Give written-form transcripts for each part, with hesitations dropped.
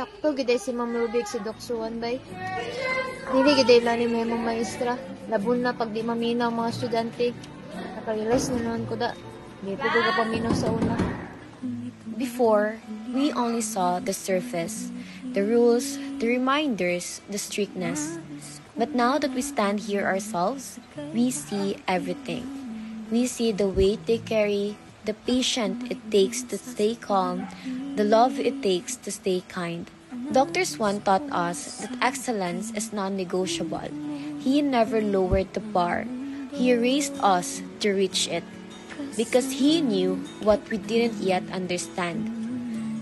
Sakto, giday si Ma'am Rubik si Doc Suwan bay. Dili giday lang ni Memo Maestra. Labon na pag di maminaw mga estudyante. Nakarealize na naman ko da. Dito ka paminaw sa una. Before, we only saw the surface, the rules, the reminders, the strictness. But now that we stand here ourselves, we see everything. We see the weight they carry, the patience it takes to stay calm, the love it takes to stay kind. Dr. Swan taught us that excellence is non-negotiable. He never lowered the bar. He raised us to reach it because he knew what we didn't yet understand.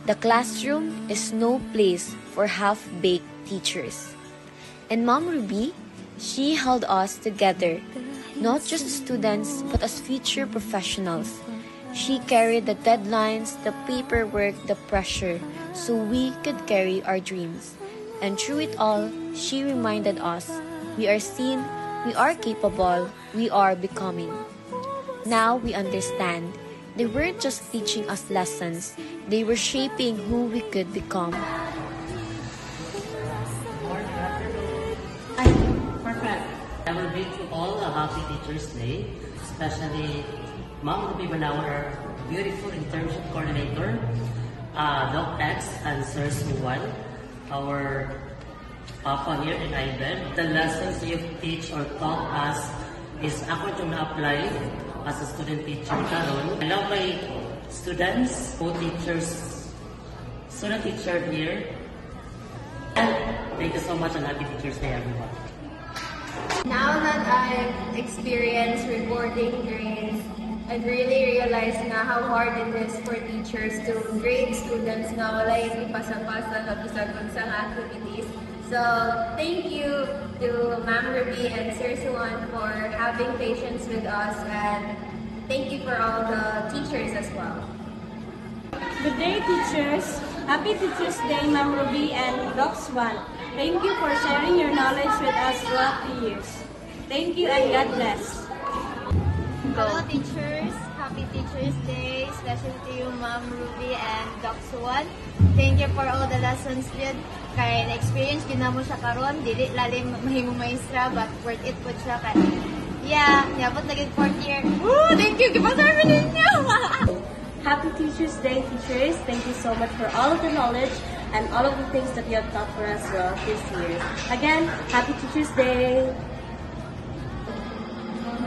The classroom is no place for half-baked teachers. And Mom Ruby, she held us together, not just as students but as future professionals. She carried the deadlines, the paperwork, the pressure, so we could carry our dreams. And through it all, she reminded us, we are seen, we are capable, we are becoming. Now we understand. They weren't just teaching us lessons, they were shaping who we could become. Perfect. I will bid to all a happy Teacher's Day, especially Ma'am Ruby Banaw, our beautiful internship coordinator, Doc X and Sir Suwan, our Papa here in IBED. The lessons you teach or taught us is ako itong na-apply as a student teacher karon. I love my students, co-teachers, student teacher here. And thank you so much and happy Teacher's Day, everyone. Now that I've experienced rewarding grades, I've really realized na how hard it is for teachers to grade students na wala yung pasa-pasa na bisag sa activities. So, thank you to Ma'am Ruby and Sir Suwan for having patience with us, and thank you for all the teachers as well. Good day, teachers. Happy Teacher's Day, Ma'am Ruby and Doc Swan. Thank you for sharing your knowledge with us throughout the years. Thank you and God bless. Hello teachers, happy Teacher's Day, especially to you Ma'am Ruby and Doc Swan. Thank you for all the lessons did. Kaya na-experience din na mo siya karon, dili lalim mahimong maestra, but worth it po siya. Kaya, yeah, nabot na good 4th year. Woo! Thank you! Kipasarmi ninyo! Happy Teacher's Day, teachers. Thank you so much for all of the knowledge and all of the things that you have taught for us throughout this year. Again, happy Teacher's Day.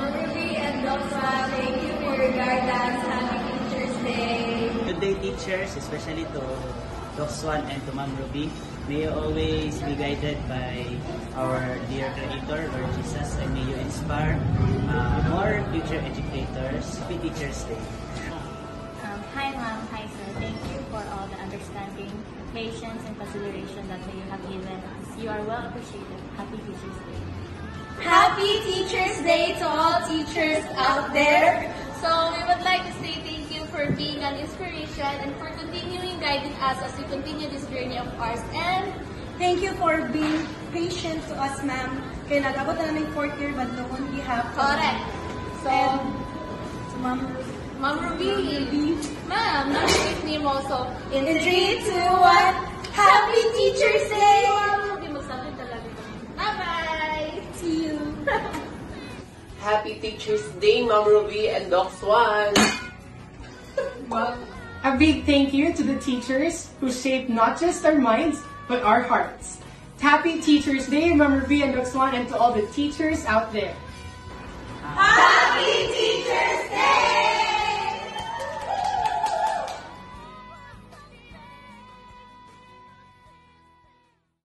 Ma'am Ruby and Doc Swan, thank you for your guidance. Happy Teacher's Day. Good day, teachers, especially to Doc Swan and to Ma'am Ruby. May you always be guided by our dear Creator, Lord Jesus, and may you inspire more future educators. Happy Teacher's Day. Hi ma'am, hi sir. Thank you for all the understanding, patience, and consideration that you have given us. You are well appreciated. Happy Teacher's Day. Happy Teacher's Day to all teachers out there. So we would like to say thank you for being an inspiration and for continuing guiding us as we continue this journey of ours. And Thank you for being patient to us, ma'am. Kaya nag-abot na namin 4th year, but no one we have. correct. So, Ma'am Ma'am Ruby, ma'am, na-greet name also. In 3, 2, 1, Happy Teacher's Day! Ma'am Ruby, magsabi talaga. Bye-bye! See you! Happy Teacher's Day, Ma'am Ruby and Doc Swan! A big thank you to the teachers who shaped not just our minds, but our hearts. Happy Teacher's Day, Ma'am Ruby and Doc Swan, and to all the teachers out there. Happy Teacher's Day!